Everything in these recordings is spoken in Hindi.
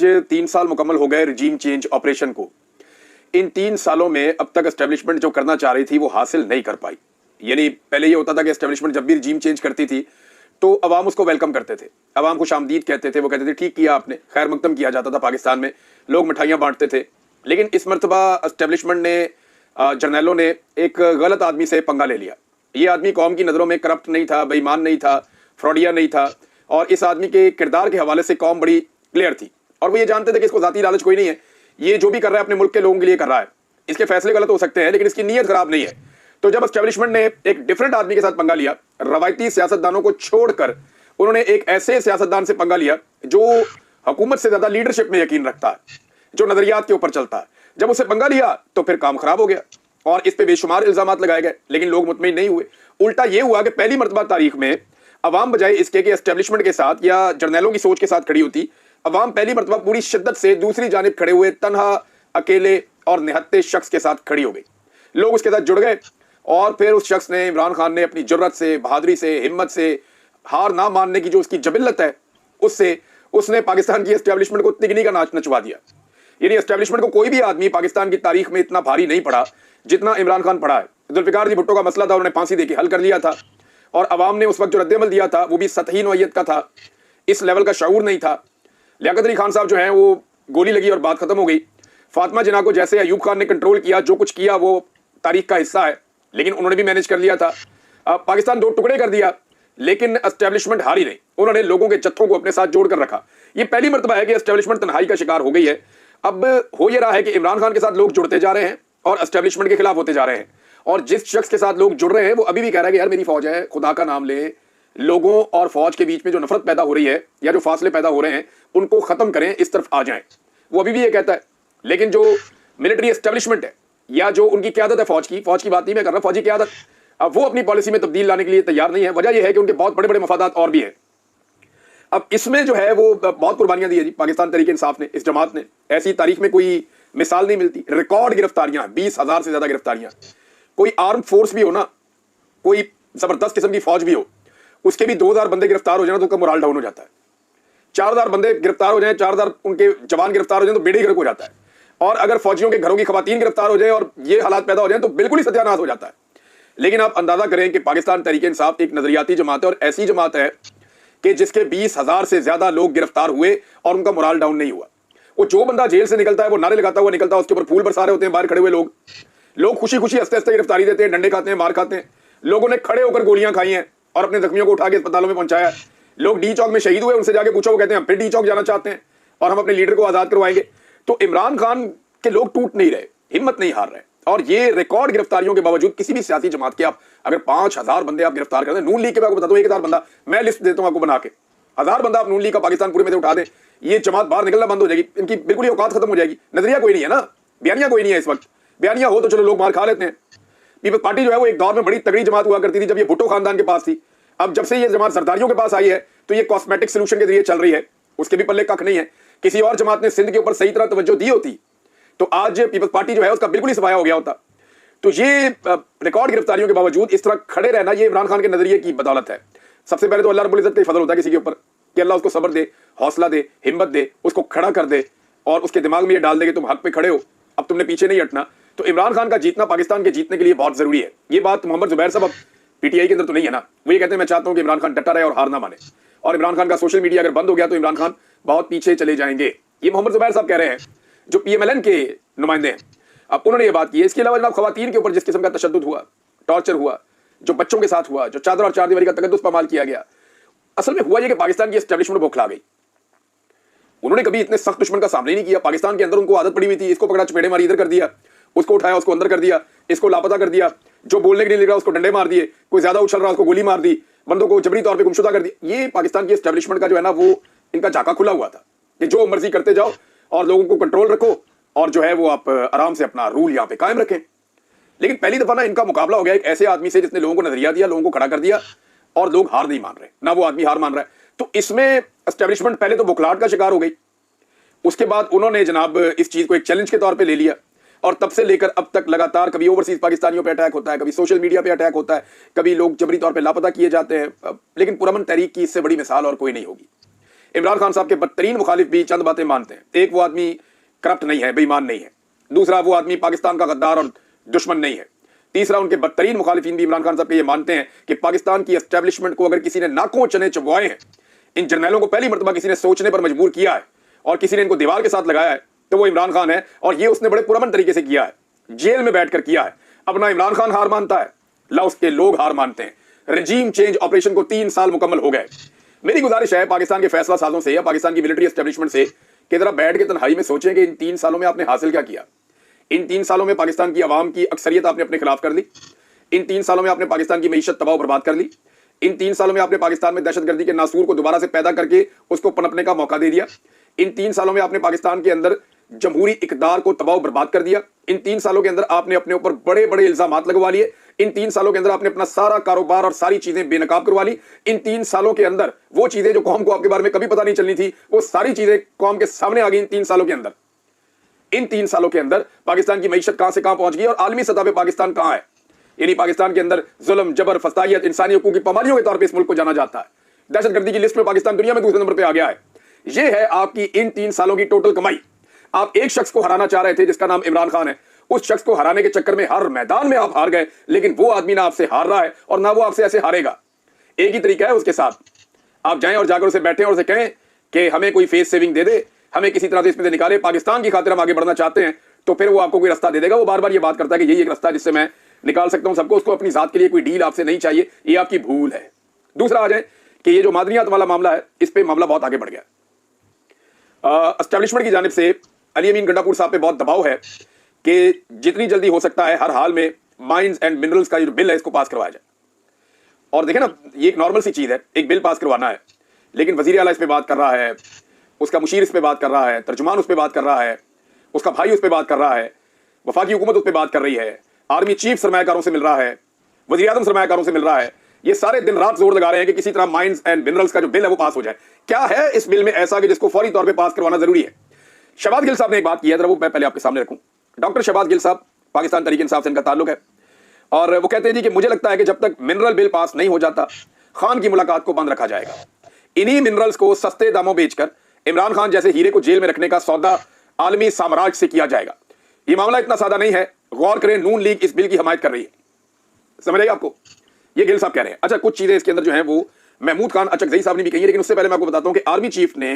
आज 3 साल मुकम्मल हो गए रिजीम चेंज ऑपरेशन को। इन 3 सालों में अब तक एस्टेब्लिशमेंट जो करना चाह रही थी वो हासिल नहीं कर पाई। यानी पहले ये होता था कि एस्टेब्लिशमेंट जब भी रिजीम चेंज करती थी तो अवाम उसको वेलकम करते थे, अवाम को खुशामदीद कहते थे, वो कहते थे ठीक किया आपने, खैर मकदम किया जाता था पाकिस्तान में, लोग मिठाइयाँ बांटते थे। लेकिन इस मरतबा एस्टेब्लिशमेंट ने, जर्नैलों ने एक गलत आदमी से पंगा ले लिया। ये आदमी कौम की नज़रों में करप्ट नहीं था, बेईमान नहीं था, फ्रॉडिया नहीं था, और इस आदमी के किरदार के हवाले से कौम बड़ी क्लियर थी और वो ये जानते थे कि इसको जाती लालच कोई नहीं है, ये जो भी कर रहा है अपने मुल्क के लोगों के लिए कर रहा है। इसके फैसले गलत हो सकते हैं लेकिन इसकी नीयत खराब नहीं है। तो जब एस्टेब्लिशमेंट ने एक डिफरेंट आदमी के साथ पंगा लिया, रवायती सियासतदानों को छोड़कर उन्होंने एक ऐसे सियासतदान से पंगा लिया जो हुकूमत से ज्यादा लीडरशिप में यकीन रखता है, जो नजरियात के ऊपर चलता है। जब उससे पंगा लिया तो फिर काम खराब हो गया और इस पे बेशुमार इल्जामात लगाए गए, लेकिन लोग मुतमईन नहीं हुए। उल्टा ये हुआ कि पहली मरतबा तारीख में अवाम बजाय इसके कि एस्टेब्लिशमेंट के साथ या जर्नैलों की सोच के साथ खड़ी होती, अवाम पहली मरतबा पूरी शिद्दत से दूसरी जानिब खड़े हुए तन्हा, अकेले और निहत्ते शख्स के साथ खड़ी हो गई। लोग उसके साथ जुड़ गए और फिर उस शख्स ने, इमरान खान ने, अपनी जुर्रत से, बहादुरी से, हिम्मत से, हार ना मानने की जो उसकी जबिल्लत है उससे उसने पाकिस्तान की एस्टेब्लिशमेंट को तिगनी का नाच नचवा दिया। यानी एस्टेब्लिशमेंट को कोई भी आदमी पाकिस्तान की तारीख में इतना भारी नहीं पड़ा जितना इमरान खान पड़ा है। जुल्फिकार जी भुट्टो का मसला था, उन्होंने फांसी देके हल कर लिया था और अवाम ने उस वक्त जो रद्दमल दिया था वो भी सतही नौइयत का था, इस लेवल का शऊर नहीं था। लियाकत अली खान साहब जो हैं वो गोली लगी और बात खत्म हो गई। फातिमा जिन्ना को जैसे अयूब खान ने कंट्रोल किया, जो कुछ किया वो तारीख का हिस्सा है, लेकिन उन्होंने भी मैनेज कर लिया था। पाकिस्तान दो टुकड़े कर दिया लेकिन एस्टेब्लिशमेंट हारी नहीं, उन्होंने लोगों के जत्थों को अपने साथ जोड़कर रखा। ये पहली मरतबा है कि एस्टेब्लिशमेंट तन्हाई का शिकार हो गई है। अब हो ये रहा है कि इमरान खान के साथ लोग जुड़ते जा रहे हैं और एस्टेब्लिशमेंट के खिलाफ होते जा रहे हैं, और जिस शख्स के साथ लोग जुड़ रहे हैं वो अभी भी कह रहा है कि यार मेरी फौज है, खुदा का नाम ले। लोगों और फौज के बीच में जो नफरत पैदा हो रही है या जो फासले पैदा हो रहे हैं उनको खत्म करें, इस तरफ आ जाएं, वो अभी भी ये कहता है। लेकिन जो मिलिट्री एस्टेब्लिशमेंट है या जो उनकी क्यादत है फौज की बात नहीं मैं कर रहा, फौजी क्यादत, अब वो अपनी पॉलिसी में तब्दील लाने के लिए तैयार नहीं है। वजह यह है कि उनके बहुत बड़े बड़े मफादात और भी हैं। अब इसमें जो है वो बहुत कुर्बानियां दी है जी पाकिस्तान तहरीक इंसाफ ने, इस जमात ने। ऐसी तारीख में कोई मिसाल नहीं मिलती। रिकॉर्ड गिरफ्तारियां, 20,000 से ज्यादा गिरफ्तारियां। कोई आर्म फोर्स भी हो ना, कोई जबरदस्त किस्म की फौज भी हो, उसके भी 2,000 बंदे गिरफ्तार हो जाए तो उसका मोराल डाउन हो जाता है। 4,000 बंदे गिरफ्तार हो जाए, 4,000 उनके जवान गिरफ्तार हो जाए तो बेड़े गर्क हो जाता है। और अगर फौजियों के घरों की खवातीन गिरफ्तार हो जाए और ये हालात पैदा हो जाए तो बिल्कुल ही सत्यानाश हो जाता है। लेकिन आप अंदाजा करें कि पाकिस्तान तहरीक इंसाफ एक नजरियाती जमात है और ऐसी जमात है कि जिसके 20,000 से ज्यादा लोग गिरफ्तार हुए और उनका मोराल डाउन नहीं हुआ। वो जो बंदा जेल से निकलता है वो नारे लगाता हुआ निकलता है, उसके ऊपर फूल बरसा रहे होते हैं बाहर खड़े हुए लोग खुशी खुशी हंसते हंसते गिरफ्तारी देते हैं, डंडे खाते हैं, मार खाते हैं। लोगों ने खड़े होकर गोलियां खाई हैं और अपने जख्मियों को उठा के अस्पतालों में पहुंचाया। लोग डी चौक में शहीद हुए, उनसे जाके पूछो, वो कहते हैं हम फिर डी चौक जाना चाहते हैं और हम अपने लीडर को आजाद करवाएंगे। तो इमरान खान के लोग टूट नहीं रहे, हिम्मत नहीं हार रहे। और ये रिकॉर्ड गिरफ्तारियों के बावजूद किसी भी सियासी जमात के आप अगर 5,000 बंदे आप गिरफ्तार कर दें, नून लीग के मैं आपको बताता हूं 1,000 बंदा, मैं लिस्ट देता हूं आपको बना के, 1000 बंदा आप नून लीग का पाकिस्तान पूरे में से उठा दें, ये जमात बाहर निकलना बंद हो जाएगी, इनकी बिल्कुल ही औकात खत्म हो जाएगी। नजरिया कोई नहीं है ना, बयानिया कोई नहीं है। इस वक्त बयानिया हो तो चलो लोग मार खा लेते हैं। पीपल्स पार्टी जो है वो एक दौर में बड़ी तगड़ी जमात हुआ करती थी जब ये भुट्टो खानदान के पास थी। अब जब से ये जमात सरदारियों के पास आई है तो ये कॉस्मेटिक सोल्यूशन के जरिए चल रही है, उसके भी पल्ले कख नहीं है। किसी और जमात ने सिंध के ऊपर सही तरह तवज्जो दी होती तो आज पीपल्स पार्टी जो है उसका बिल्कुल ही सफाया हो गया होता। तो ये रिकॉर्ड गिरफ्तारियों के बावजूद इस तरह खड़े रहना, ये इमरान खान के नजरिए की बदौलत है। सबसे पहले तो अल्लाह रब्बुल इज्जत का फजल होता है किसी के ऊपर कि अल्लाह उसको सब्र दे, हौसला दे, हिम्मत दे, उसको खड़ा कर दे और उसके दिमाग में ये डाल दे कि तुम हक पे खड़े हो, अब तुमने पीछे नहीं हटना। तो इमरान खान का जीतना पाकिस्तान के जीतने के लिए बहुत जरूरी है। ये बात मोहम्मद जुबैर साहब पीटीआई के अंदर तो नहीं है ना, वो ये कहते हैं मैं चाहता हूं कि इमरान खान डटा रहे और हार ना माने, और इमरान खान का सोशल मीडिया अगर बंद हो गया तो इमरान खान बहुत पीछे चले जाएंगे। ये मोहम्मद जुबैर साहब कह रहे हैं जो पीएमएलएन के नुमाइंदे हैं। अब उन्होंने ये बात की है। इसके अलावा जनाब खवातीन के ऊपर जिस किस्म का तशद्दुद हुआ, टॉर्चर हुआ, जो बच्चों के साथ हुआ, जो चादर और चारदीवारी का तकद्दुस पामाल किया गया, असल में हुआ ये कि पाकिस्तान की एस्टेब्लिशमेंट बौखला गई। उन्होंने कभी इतने सख्त दुश्मन का सामना नहीं किया। पाकिस्तान के अंदर उनको आदत पड़ी हुई थी, इसको पकड़ा चपेड़े मारी, इधर कर दिया, उसको उठाया उसको अंदर कर दिया, इसको लापता कर दिया, जो बोलने के लिए निकला उसको डंडे मार दिए, कोई ज्यादा उछल रहा उसको गोली मार दी, बंदों को जबरी तौर पर गुमशुदा कर दिया। ये पाकिस्तान की एस्टेब्लिशमेंट का जो है ना वो इनका झाका खुला हुआ था कि जो मर्जी करते जाओ और लोगों को कंट्रोल रखो और जो है वो आप आराम से अपना रूल यहां पे कायम रखें। लेकिन पहली दफा ना इनका मुकाबला हो गया एक ऐसे आदमी से जिसने लोगों को नजरिया दिया, लोगों को खड़ा कर दिया और लोग हार नहीं मान रहे, ना वो आदमी हार मान रहा है। तो इसमें एस्टेब्लिशमेंट पहले तो बुखलाहट का शिकार हो गई, उसके बाद उन्होंने जनाब इस चीज को एक चैलेंज के तौर पे ले लिया और तब से लेकर अब तक लगातार कभी ओवरसीज पाकिस्तानियों पे अटैक होता है, कभी सोशल मीडिया पे अटैक होता है, कभी लोग जबरी तौर पे लापता किए जाते हैं। लेकिन पुरअमन तहरीक की इससे बड़ी मिसाल और कोई नहीं होगी। इमरान खान साहब के बदतरीन मुखालिफ भी चंद बातें मानते हैं। एक, वो आदमी करप्ट नहीं है, बेईमान नहीं है। दूसरा, वो आदमी पाकिस्तान का गद्दार और दुश्मन नहीं है। तीसरा, उनके बदतरीन मुखालिफिन भी इमरान खान साहब के ये मानते हैं कि पाकिस्तान की एस्टेब्लिशमेंट को अगर किसी ने नाकों चने चबवाए हैं, इन जर्नैलों को पहली मरतबा किसी ने सोचने पर मजबूर किया है और किसी ने इनको दीवार के साथ लगाया है, तो वो इमरान खान है। और ये उसने बड़े पुरअमन तरीके से किया है, जेल में बैठकर किया है। अब ना इमरान खान हार मानता है, ना उसके लोग हार मानते हैं। रजीम चेंज ऑपरेशन को 3 साल मुकम्मल हो गए। मेरी गुजारिश है पाकिस्तान के फैसला साजों से या पाकिस्तान की मिलिट्री एस्टेब्लिशमेंट से कि जरा बैठ के तन्हाई में सोचें कि इन 3 सालों में आपने हासिल क्या किया। इन 3 सालों में पाकिस्तान की आवाम की अक्सरियत आपने अपने खिलाफ कर ली। इन 3 सालों में आपने पाकिस्तान की मईशत तबाह बर्बाद कर ली। इन 3 सालों में आपने पाकिस्तान में दहशतगर्दी के नासूर को दोबारा से पैदा करके उसको पनपने का मौका दे दिया। इन 3 सालों में आपने पाकिस्तान के अंदर जमहूरी इकदार को तबाह बर्बाद कर दिया। इन 3 सालों के अंदर आपने अपने ऊपर बड़े बड़े इल्जामात लगवा लिए। इन 3 सालों के अंदर आपने अपना सारा कारोबार और सारी चीजें बेनकाब करवा ली। इन 3 सालों के अंदर वो चीजें जो कौम को आपके बारे में कभी पता नहीं चलनी थी, वो सारी चीजें कौम के सामने आ गई इन 3 सालों के अंदर। इन 3 सालों के अंदर पाकिस्तान की मईशत कहां से कहां पहुंच गई और आलमी सतह पर पाकिस्तान कहां है। यानी पाकिस्तान के अंदर जुल्म, जबर, फसाइयत, इंसानी हकूक की पामालियों के तौर पर इस मुल्क को जाना जाता है। दहशतगर्दी की लिस्ट में पाकिस्तान दुनिया में दूसरे नंबर पर आ गया है। यह है आपकी इन 3 सालों की टोटल कमाई। आप एक शख्स को हराना चाह रहे थे जिसका नाम इमरान खान है। उस शख्स को हराने के चक्कर में हर मैदान में आप हार गए, लेकिन वो आदमी ना आपसे हार रहा है और ना वो आपसे ऐसे हारेगा। एक ही तरीका है उसके साथ, आप जाएं और जाकर उसे बैठें और उसे कहें कि हमें कोई फेस सेविंग दे दे, हमें किसी तरह से इसमें से निकाले, पाकिस्तान की खातिर हम आगे बढ़ना चाहते हैं। तो फिर वो आपको कोई रास्ता दे देगा। वो बार बार ये बात करता है कि यही एक रास्ता है जिससे मैं निकाल सकता हूं सबको। उसको अपनी जात के लिए कोई डील आपसे नहीं चाहिए, ये आपकी भूल है। दूसरा आ जाए कि ये जो मादनियात वाला मामला है, इस पर मामला बहुत आगे बढ़ गया। एस्टेब्लिशमेंट की जानिब से अली अमीन गंडापुर साहब पे बहुत दबाव है कि जितनी जल्दी हो सकता है हर हाल में माइंस एंड मिनरल्स का जो बिल है इसको पास करवाया जाए। और देखें ना, ये एक नॉर्मल सी चीज है, एक बिल पास करवाना है, लेकिन वजीर आला इस पे बात कर रहा है, उसका मुशीर इस पे बात कर रहा है, तर्जुमान उस पे बात कर रहा है, उसका भाई उस पे बात कर रहा है, वफाकी हुकूमत उस पे बात कर रही है, आर्मी चीफ सरमायाकारों से मिल रहा है, वजीर आज़म सरमायाकारों से मिल रहा है। ये सारे दिन रात जोर लगा रहे हैं कि किसी तरह माइंस एंड मिनरल्स का जो बिल है वो पास हो जाए। क्या है इस बिल में ऐसा कि जिसको फौरी तौर पर पास करवाना जरूरी है? शहबाज गिल साहब ने एक बात की है, जरा वो मैं पहले आपके सामने रखूं। डॉक्टर शहबाज गिल साहब, पाकिस्तान तहरीक इंसाफ से इनका ताल्लुक है, और वो कहते हैं जी कि मुझे लगता है कि जब तक मिनरल बिल पास नहीं हो जाता, खान की मुलाकात को बंद रखा जाएगा। इन्हीं मिनरल्स को सस्ते दामों बेचकर इमरान खान जैसे हीरे को जेल में रखने का सौदा आलमी साम्राज्य से किया जाएगा। ये मामला इतना सादा नहीं है। गौर करें, नून लीग इस बिल की हमायत कर रही है। समझ आएगा आपको? ये गिल साहब कह रहे हैं। अच्छा, कुछ चीजें इसके अंदर जो है वो महमूद खान अचकजई साहब ने भी कही है, लेकिन उससे पहले मैं आपको बताता हूं कि आर्मी चीफ ने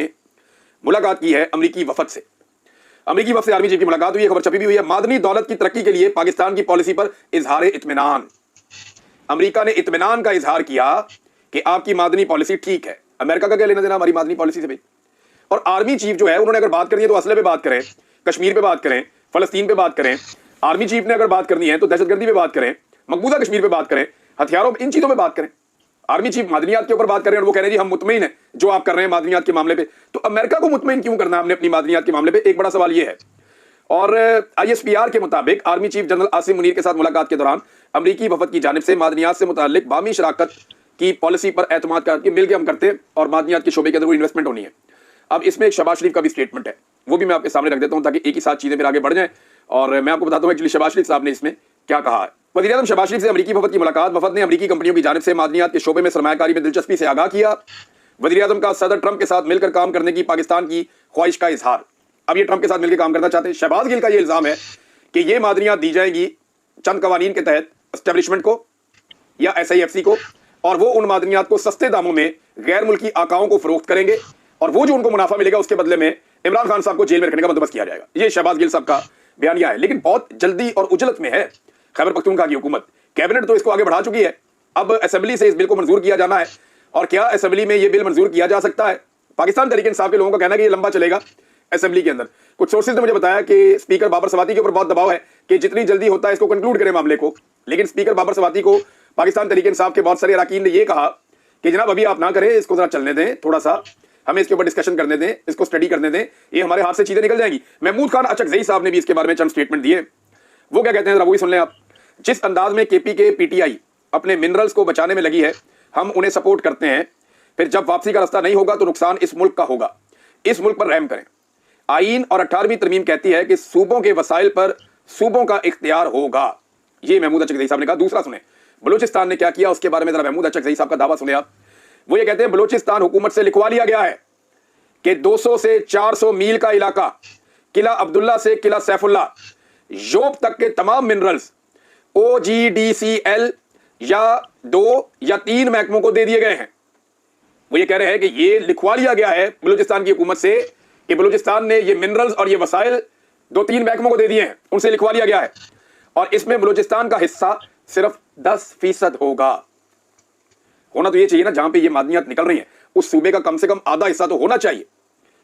मुलाकात की है अमरीकी वफद से। अमरीकी वफद से आर्मी चीफ की मुलाकात हुई है, खबर छपी भी हुई है। मादनी दौलत की तरक्की के लिए पाकिस्तान की पॉलिसी पर इजहार इत्मीनान। अमेरिका ने इत्मीनान का इजहार किया कि आपकी मादनी पॉलिसी ठीक है। अमेरिका का क्या लेना देना हमारी मादनी पॉलिसी से भाई? और आर्मी चीफ जो है उन्होंने अगर बात करनी है तो असले पे बात करें, कश्मीर पे बात करें, फलस्तीन पे बात करें। आर्मी चीफ ने अगर बात करनी है तो दहशतगर्दी पे बात करें, मकबूजा कश्मीर पे बात करें, हथियारों, इन चीजों पे बात करें। आर्मी चीफ मादनियात के ऊपर बात कर रहे हैं और वो कह रहे हैं जी हम मुतमईन हैं जो आप कर रहे हैं मादनियात के मामले पे। तो अमेरिका को मुतमईन क्यों करना है हमने अपनी मादनियात के मामले पे? एक बड़ा सवाल ये है। और ISPR के मुताबिक army chief general Asim Munir के साथ मुलाकात के दौरान अमरीकी वफद की जानिब से मादनियात से मुताल्लिक बामी शराकत की पॉलिसी पर एतमाद करके मिल के हम करते हैं और मादनियात के शोबे के अंदर वो इन्वेस्टमेंट होनी है। अब इसमें एक शहबाज शरीफ का भी स्टेटमेंट है, वो भी मैं आपके सामने रख देता हूं ताकि एक ही साथ चीजें फिर आगे बढ़ जाएं। और मैं आपको बताता हूं एक्चुअली शहबाज शरीफ साहब ने इसमें क्या कहा है। वज़ीर आज़म शहबाज शरीफ से अमरीकी वफद की मुलाकात। वफद ने अमरीकी कंपनियों की जानिब से मादनियात के शोबे में सरमायाकारी में दिलचस्पी से आगाह किया। वज़ीर आज़म का सदर ट्रंप के साथ मिलकर काम करने की पाकिस्तान की ख्वाहिश का इजहार। अब ये ट्रंप के साथ मिलकर काम करना चाहते हैं। शहबाज गिल का ये इल्जाम है कि ये मादनियात दी जाएंगी चंद कवानीन के तहत एस्टेब्लिशमेंट को या SIFC को, और वो उन मादनियात को सस्ते दामों में गैर मुल्की आकाओं को फरोख्त करेंगे और वो जो उनको मुनाफा मिलेगा उसके बदले में इमरान खान साहब को जेल में रखने का बंदोबस्त किया जाएगा। ये शहबाज गिल साहब का बयानिया है, लेकिन बहुत जल्दी और उजलत में है खैबर पख्तूनख्वा की हुकूमत। कैबिनेट तो इसको आगे बढ़ा चुकी है, अब असेंबली से इस बिल को मंजूर किया जाना है। और क्या असेंबली में यह बिल मंजूर किया जा सकता है? पाकिस्तान तहरीक इंसाफ के लोगों का कहना है कि ये लंबा चलेगा असेंबली के अंदर। कुछ सोर्सेज ने मुझे बताया कि स्पीकर बाबर सवाती के ऊपर बहुत दबाव है कि जितनी जल्दी होता है इसको कंक्लूड करें मामले को। लेकिन स्पीकर बाबर सवाती को पाकिस्तान तहरीक इंसाफ के बहुत सारे अरकान ने यह कहा कि जनाब अभी आप ना करें, इसको जरा चलने दें, थोड़ा सा हमें इसके ऊपर डिस्कशन करने दें, इसको स्टडी करने दें, ये हमारे हाथ से चीजें निकल जाएंगी। महमूद खान अचकजई साहब ने भी इसके बारे में चंद स्टेटमेंट दिए। वो क्या कहते हैं जरा वो भी सुन लें आप। जिस अंदाज में KPK PTI अपने मिनरल्स को बचाने में लगी है, हम उन्हें सपोर्ट करते हैं। फिर जब वापसी का रास्ता नहीं होगा तो नुकसान इस मुल्क का होगा। इस मुल्क पर रहम करें। आईन और 18वीं तरमीम कहती है कि सूबों के वसाइल पर सूबों का इख्तियार होगा। ये महमूद अचकजई साहब ने कहा। दूसरा सुने बलूचिस्तान ने क्या किया उसके बारे में जरा महमूद अचकजई साहब का दावा सुने आप। वो ये कहते हैं बलूचिस्तान हुकूमत से लिखवा लिया गया है कि 200 से 400 मील का इलाका, किला अब्दुल्ला से किला सैफुल्ला, योब तक के तमाम मिनरल्स OGDCL या 2 या 3 महकमों को दे दिए गए हैं। वो ये कह रहे हैं कि ये लिखवा लिया गया है बलूचिस्तान की हुकूमत से कि बलूचिस्तान ने ये मिनरल्स और ये वसाइल 2-3 महकमों को दे दिए हैं, उनसे लिखवा लिया गया है, और इसमें बलूचिस्तान का हिस्सा सिर्फ 10% होगा। होना तो ये चाहिए ना, जहां पे ये मादनियात निकल रही हैं उस सूबे का कम से कम आधा हिस्सा तो होना चाहिए,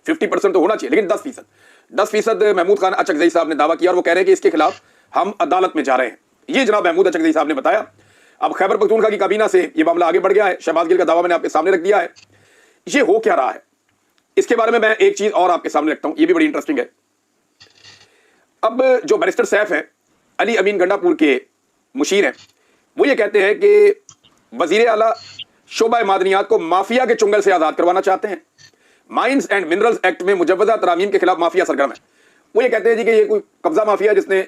50% तो होना चाहिए, लेकिन 10% महमूद खान अचकजई साहब ने दावा किया और वो कह रहे हैं कि इसके खिलाफ हम अदालत में जा रहे हैं। ये जनाब महमूद अचकजई साहब ने बताया। अब खैबर पख्तूनख्वा की काबीना से ये मामला आगे बढ़ गया है। शहबाज गिल का दावा मैंने आपके सामने रख दिया है। ये हो क्या रहा है, इसके बारे में मैं एक चीज और आपके सामने रखता हूं, ये भी बड़ी इंटरेस्टिंग है। अब जो बैरिस्टर सैफ है, अली अमीन गंडापुर के मुशीर हैं, वो ये कहते हैं कि वजीर आला शोबा मादनियात को माफिया के चुंगल से आजाद करवाना चाहते हैं। माइंस एंड मिनरल्स एक्ट में मुजव्वजा तरामीम के खिलाफ माफिया सरगर्म है। वो ये कहते हैं जी कि ये कोई कब्जा माफिया जिसने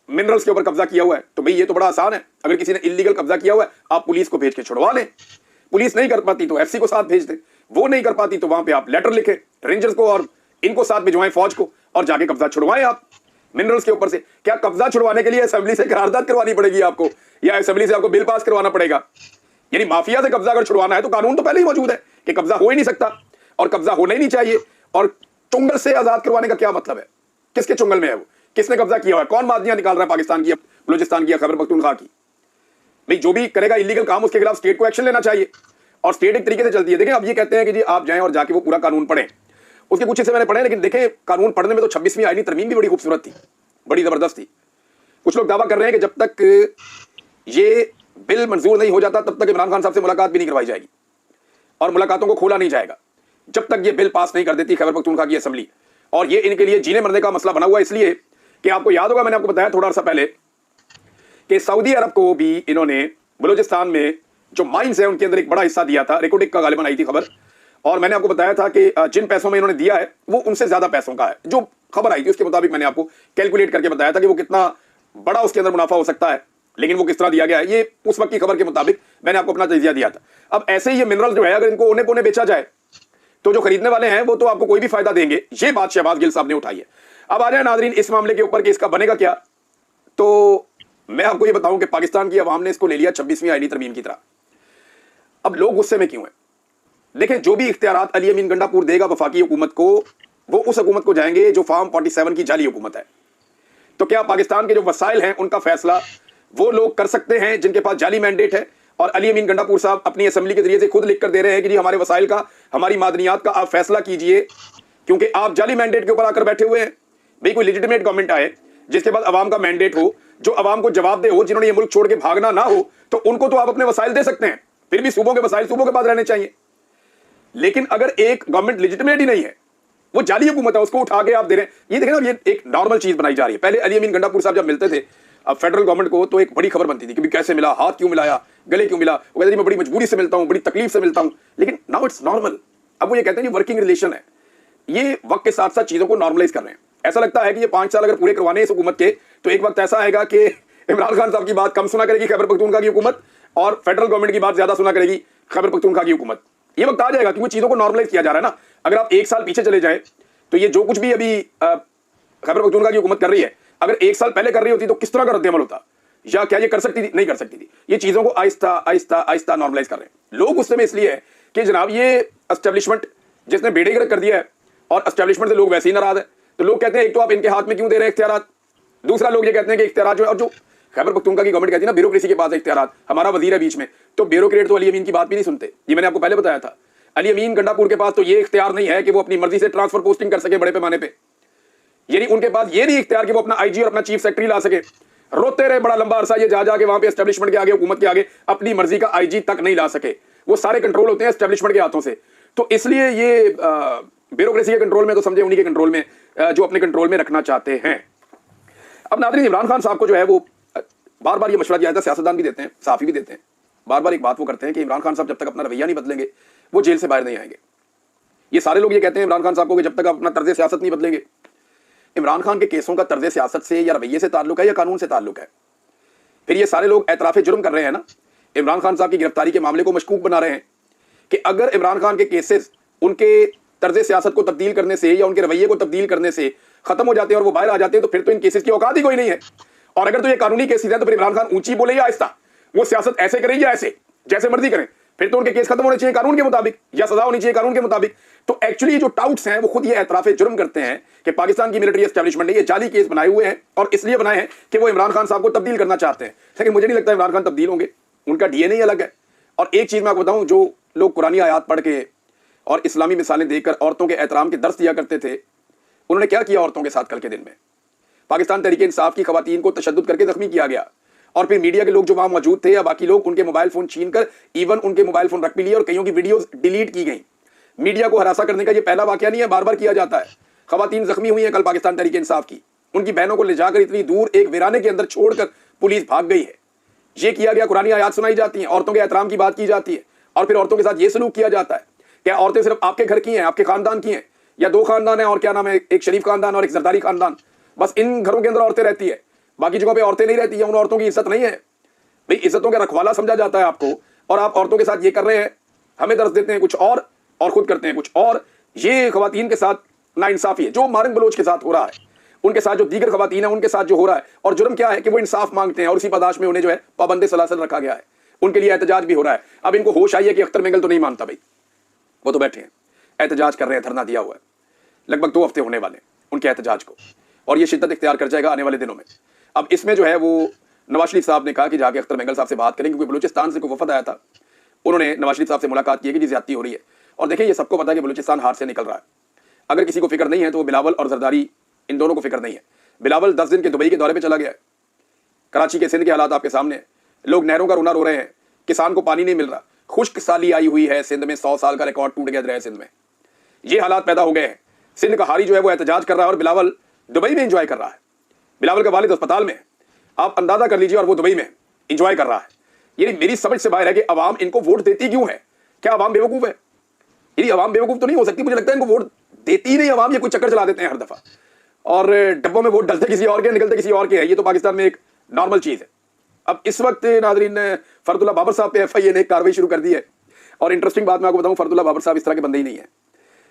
मिनरल्स के ऊपर कब्जा किया हुआ है, तो भाई ये तो बड़ा आसान है। अगर किसी ने इलीगल कब्जा किया हुआ है, आप पुलिस को भेज के छुड़वा लें। पुलिस नहीं कर पाती तो FC को साथ भेज दें, वो नहीं कर पाती तो वहां पे आप लेटर लिखें रेंजर्स को और इनको साथ भिजवाएं फौज को, और जाके कब्जा छुड़वाएं आप मिनरल्स के ऊपर से। क्या कब्जा छुड़वाने के लिए असेंबली से करारदाद करवानी पड़ेगी आपको, या असेंबली से आपको बिल पास करवाना पड़ेगा? यानी माफिया से कब्जा अगर छुड़वाना है तो कानून तो पहले ही मौजूद है कि कब्जा हो ही नहीं सकता और कब्जा होना ही नहीं चाहिए। और चुंगल से आजाद करवाने का क्या मतलब है? किसके चुंगल में है वो? किसने कब्जा किया हुआ है? कौन मादनियां निकाल रहा है पाकिस्तान की, बलूचिस्तान की या खैबर पख्तूनख्वा की? भाई जो भी करेगा इलीगल काम उसके खिलाफ स्टेट को एक्शन लेना चाहिए, और स्टेट एक तरीके से चलती है। देखें, अब ये कहते हैं कि जी आप जाएं और जाके वो पूरा कानून पढ़ें। उसके कुछ हिस्से मैंने पढ़े, लेकिन देखें कानून पढ़ने में तो 26वीं आईनी तरमीम भी बड़ी खूबसूरत थी, बड़ी जबरदस्त थी। कुछ लोग दावा कर रहे हैं कि जब तक ये बिल मंजूर नहीं हो जाता तब तक इमरान खान साहब से मुलाकात भी नहीं करवाई जाएगी और मुलाकातों को खोला नहीं जाएगा जब तक ये बिल पास नहीं कर देती खैबर पख्तूनख्वा की असेंबली। और ये इनके लिए जीने मरने का मसला बना हुआ है, इसलिए कि आपको याद होगा मैंने आपको बताया थोड़ा सा पहले कि सऊदी अरब को भी इन्होंने बलूचिस्तान में जो माइंस है उनके अंदर एक बड़ा हिस्सा दिया था। रिकोटिक का गालिबन आई थी खबर, और मैंने आपको बताया था कि जिन पैसों में इन्होंने दिया है वो उनसे ज्यादा पैसों का है। जो खबर आई थी उसके मुताबिक मैंने आपको कैलकुलेट करके बताया था कि वो कितना बड़ा उसके अंदर मुनाफा हो सकता है, लेकिन वो किस तरह दिया गया है ये उस वक्त की खबर के मुताबिक मैंने आपको अपना तजिया दिया था। अब ऐसे ही ये मिनरल जो है अगर इनको ओने पोने बेचा जाए तो जो खरीदने वाले हैं वो तो आपको कोई भी फायदा देंगे। ये बात शहबाज गिल साहब ने उठाई है। अब आ जाए नाजरीन इस मामले के ऊपर कि इसका बनेगा क्या, तो मैं आपको ये बताऊं कि पाकिस्तान की अवाम ने इसको ले लिया 26वीं आईनी तरमीम की तरह। अब लोग गुस्से में क्यों हैं? देखें, जो भी इख्तियारात अली अमीन गंडापुर देगा वफाकी हुकूमत को, वो उस हुकूमत को जाएंगे जो फार्म 47 की जाली हुकूमत है। तो क्या पाकिस्तान के जो वसाइल हैं उनका फैसला वो लोग कर सकते हैं जिनके पास जाली मैंडेट है? और अली अमीन गंडापुर साहब अपनी असेंबली के जरिए से खुद लिखकर दे रहे हैं कि जी हमारे वसाइल का, हमारी मादनियात का आप फैसला कीजिए, क्योंकि आप जाली मैंडेट के ऊपर आकर बैठे हुए हैं। भाई कोई लेजिटिमेट गवर्नमेंट आए जिसके बाद अवाम का मैंडेट हो, जो अवाम को जवाब दे हो, जिन्होंने ये मुल्क छोड़ के भागना ना हो, तो उनको तो आप अपने वसाइल दे सकते हैं। फिर भी सूबों के वसाइल सूबों के पास रहने चाहिए। लेकिन अगर एक गवर्नमेंट लेजिटिमेट ही नहीं है, वो जाली हुकूमत है, उसको उठा के आप दे रहे हैं। ये देखें ना, ये एक नॉर्मल चीज बनाई जा रही है। पहले अली अमीन गंडापुर साहब जब मिलते थे अब फेडरल गवर्नमेंट को, तो एक बड़ी खबर बनती थी कि कैसे मिला, हाथ क्यों मिलाया, गले क्यों मिला। वो कहते मैं बड़ी मजबूरी से मिलता हूं, बड़ी तकलीफ से मिलता हूं। लेकिन नाउ इट्स नॉर्मल। अब वो ये कहते हैं कि वर्किंग रिलेशन है। ये वक्त के साथ साथ चीजों को नॉर्मलाइज कर रहे हैं। ऐसा लगता है कि ये 5 साल अगर पूरे करवाने इस हुकूमत के, तो एक वक्त ऐसा आएगा कि इमरान खान साहब की बात कम सुना करेगी खैबर पख्तूनख्वा की हुकूमत, और फेडरल गवर्नमेंट की बात ज्यादा सुना करेगी खैबर पख्तूनख्वा की हुकूमत। ये वक्त आ जाएगा क्योंकि चीजों को नॉर्मलाइज किया जा रहा है ना। अगर आप 1 साल पीछे चले जाए तो ये जो कुछ भी अभी खैबर पख्तूनख्वा की हुकूमत कर रही है, अगर 1 साल पहले कर रही होती तो किस तरह का रद्द अमल होता, या क्या ये कर सकती थी? नहीं कर सकती थी। ये चीजों को आहिस्ता आहिस्ता आहिस्ता नॉर्मलाइज कर रहे हैं लोग। उस समय इसलिए है कि जनाब ये एस्टेब्लिशमेंट जिसने बेड़े गर्क कर दिया है, और एस्टेब्लिशमेंट से लोग वैसे ही नाराज है। तो लोग कहते हैं एक तो आप इनके हाथ में क्यों दे रहे हैं इख्तियारात, दूसरा लोग ये कहते हैं कि इख्तियारात जो है, और जो खैबर पख्तूनख्वा की गवर्नमेंट कहती है ना ब्यूरोक्रेसी के पास है इख्तियारात, हमारा वजीर है बीच में, तो ब्यूरोक्रेट तो अली अमीन की बात भी नहीं सुनते। ये मैंने आपको पहले बताया था। अली अमीन गंडापुर के पास तो ये इख्तियार नहीं है कि वो अपनी मर्जी से ट्रांसफर पोस्टिंग कर सके बड़े पैमाने पे। यानी उनके पास ये नहीं इख्तियार कि वो अपना IG और अपना चीफ सेक्रेटरी ला सके। रोते रहे बड़ा लंबा अरसा ये जा जाके वहां पे एस्टेब्लिशमेंट के आगे, हुकूमत के आगे अपनी मर्जी का IG तक नहीं ला सके। वो सारे कंट्रोल होते हैं एस्टेब्लिशमेंट के हाथों से। तो इसलिए ये ब्यूरोक्रेसी के कंट्रोल में, तो समझे उन्हीं के कंट्रोल में, जो अपने कंट्रोल में रखना चाहते हैं। अब नाज़रीन, इमरान खान साहब को जो है वो बार बार ये मशवरा दिया जाता है, सियासतदान भी देते हैं, सहाफ़ी भी देते हैं। बार बार एक बात वो करते हैं कि इमरान खान साहब जब तक अपना रवैया नहीं बदलेंगे वो जेल से बाहर नहीं आएंगे। ये सारे लोग ये कहते हैं इमरान खान साहब को कि जब तक आप अपना तर्ज सियासत नहीं बदलेंगे। इमरान खान के केसों का तर्ज सियासत से या रवैये से ताल्लुक है या कानून से ताल्लुक है? फिर ये सारे लोग एतराफ़ जुर्म कर रहे हैं ना, इमरान खान साहब की गिरफ्तारी के मामले को मशकूक बना रहे हैं कि अगर इमरान खान के केसेस उनके तर्ज सियासत को तब्दील करने से या उनके रवैये को तब्दील करने से खत्म हो जाते हैं और वो बाहर आ जाते हैं, तो फिर तो इन केसेस की औकात ही कोई नहीं है। और अगर तो ये कानूनी केसेस हैं तो फिर इमरान खान ऊंची बोले या आहिस्ता, वो सियासत ऐसे करें या ऐसे, जैसे मर्जी करें, फिर तो उनके केस खत्म होने चाहिए कानून के मुताबिक, या सजा होनी चाहिए कानून के मुताबिक। तो एक्चुअली जो टाउट्स हैं वो खुद ये एतराफ जुर्म करते हैं कि पाकिस्तान की मिलिट्री एस्टेब्लिशमेंट ने ये जाली केस बनाए हुए हैं और इसलिए बनाए हैं कि वो इमरान खान साहब को तब्दील करना चाहते हैं। लेकिन मुझे नहीं लगता इमरान खान तब्दील होंगे, उनका डीएनए ही अलग है। और एक चीज मैं आपको बताऊं, जो लोग कुरानी आयात पढ़ के और इस्लामी मिसालें देकर औरतों के एहतराम के दर्स दिया करते थे, उन्होंने क्या किया औरतों के साथ कल के दिन में? पाकिस्तान तहरीक इंसाफ की खवातीन को तशद्दुद करके जख्मी किया गया और फिर मीडिया के लोग जो वहां मौजूद थे या बाकी लोग, उनके मोबाइल फोन छीनकर इवन उनके मोबाइल फोन रख भी लिए और कईयों की वीडियोस डिलीट की गई। मीडिया को हरासा करने का ये पहला वाकया नहीं है, बार बार किया जाता है। खवातीन जख्मी हुई हैं कल पाकिस्तान तहरीक इंसाफ की, उनकी बहनों को ले जाकर इतनी दूर एक वीराने के अंदर छोड़कर पुलिस भाग गई है। ये किया गया, कुरानी आयात सुनाई जाती हैं, औरतों के एहतराम की बात की जाती है और फिर औरतों के साथ ये सलूक किया जाता है। क्या औरतें सिर्फ आपके घर की हैं, आपके खानदान की हैं, या दो खानदान है और क्या नाम है, एक शरीफ खानदान और एक जरदारी खानदान, बस इन घरों के अंदर औरतें रहती है, बाकी जगहों पे औरतें नहीं रहती है, उन औरतों की इज्जत नहीं है? भाई इज्जतों का रखवाला समझा जाता है आपको, और आप औरतों के साथ ये कर रहे हैं, हमें दर्ज देते हैं कुछ और खुद करते हैं कुछ और। ये खवातीन के साथ नाइंसाफी है जो मारंग बलोच के साथ हो रहा है, उनके साथ जो दीगर खवातीन है उनके साथ जो हो रहा है। और जुर्म क्या है कि वो इंसाफ मांगते हैं और इसी पादाश में उन्हें जो है पाबंदे सलासल रखा गया है, उनके लिए एहतजाज भी हो रहा है। अब इनको होश आई है कि अख्तर मेंगल तो नहीं मानता, भाई वो तो बैठे हैं एहतजाज कर रहे हैं, धरना दिया हुआ है, लगभग 2 हफ्ते होने वाले उनके एहतजाज को, और ये शिद्दत इख्तियार कर जाएगा आने वाले दिनों में। अब इसमें जो है वो नवाज शरीफ साहब ने कहा कि जाके अख्तर मेंगल साहब से बात करें, क्योंकि बलूचिस्तान से कोई वफद आया था, उन्होंने नवाज शरीफ साहब से मुलाकात की कि जी ज्यादती हो रही है। और देखिए ये सबको पता है कि बलूचिस्तान हार से निकल रहा है। अगर किसी को फिक्र नहीं है तो वो बिलावल और जरदारी, इन दोनों को फिक्र नहीं है। बिलावल 10 दिन के दुबई के दौरे पे चला गया है, कराची के सिंध के हालात आपके सामने हैं, लोग नहरों का रोना रो रहे हैं, किसान को पानी नहीं मिल रहा, खुश्क साली आई हुई है सिंध में, 100 साल का रिकॉर्ड टूट गया है सिंध में, ये हालात पैदा हो गए हैं। सिंध का हारी जो है वो एहतजाज कर रहा है और बिलावल दुबई में एंजॉय कर रहा है। बिलावल का वालिद अस्पताल में, आप अंदाजा कर लीजिए, और वो दुबई में एंजॉय कर रहा है। ये मेरी समझ से बाहर है कि अवाम इनको वोट देती क्यों है? क्या अवाम बेवकूफ है? यदि अवाम बेवकूफ तो नहीं हो सकती, मुझे लगता है इनको वोट देती ही नहीं अवाम, ये कोई चक्कर चला देते हैं हर दफा, और डब्बों में वोट डलते किसी और के निकलते किसी और के हैं। ये तो पाकिस्तान में एक नॉर्मल चीज है। अब इस वक्त नाजरीन फरदुल्ला बाबर साहब पे FIA ने एक कार्रवाई शुरू कर दी है, और इंटरेस्टिंग बात मैं आपको बताऊं, फरदुल्ला बाबर साहब इस तरह के बंदे ही नहीं है।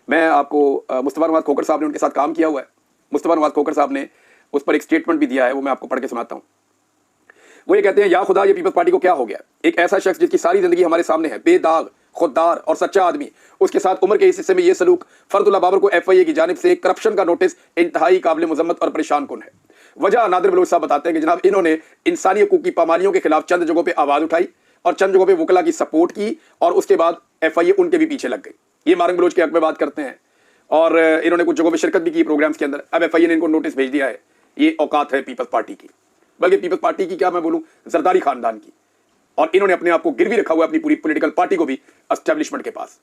मैं आपको मुस्तफा नवाज खोखर साहब ने उनके साथ काम किया हुआ है, मुस्तफा नवाज खोखर साहब ने उस पर एक स्टेटमेंट भी दिया है, वो मैं आपको पढ़ के सुनाता हूं। वो ये कहते हैं, या खुदा ये पीपल्स पार्टी को क्या हो गया, एक ऐसा शख्स जिसकी सारी जिंदगी हमारे सामने है, बेदाग, खुददार और सच्चा आदमी, उसके साथ उम्र के इस हिस्से में यह सलूक फरदुल्ला बाबर को FIA की जानिब से करप्शन का नोटिस इंतहाई काबिल मुजम्मत और परेशान कुन है। वजह नादिर बलोच साहब बताते हैं कि जनाब इन्होंने इंसानी हकूक की पामालियों के खिलाफ चंद जगहों पर आवाज उठाई और चंद जगहों पर वकला की सपोर्ट की, और उसके बाद FIA उनके भी पीछे लग गई। ये मारंग बलोच के हक में बात करते हैं, और इन्होंने कुछ जगहों पर शिरकत भी की प्रोग्राम्स के अंदर। अब FIA ने इनको नोटिस भेज दिया है। ये औकात है पीपल्स पार्टी की, बल्कि पीपल्स पार्टी की क्या मैं बोलूं, जरदारी खानदान की, और इन्होंने अपने आप को गिरवी रखा हुआ है अपनी पूरी पॉलिटिकल पार्टी को भी एस्टेब्लिशमेंट के पास।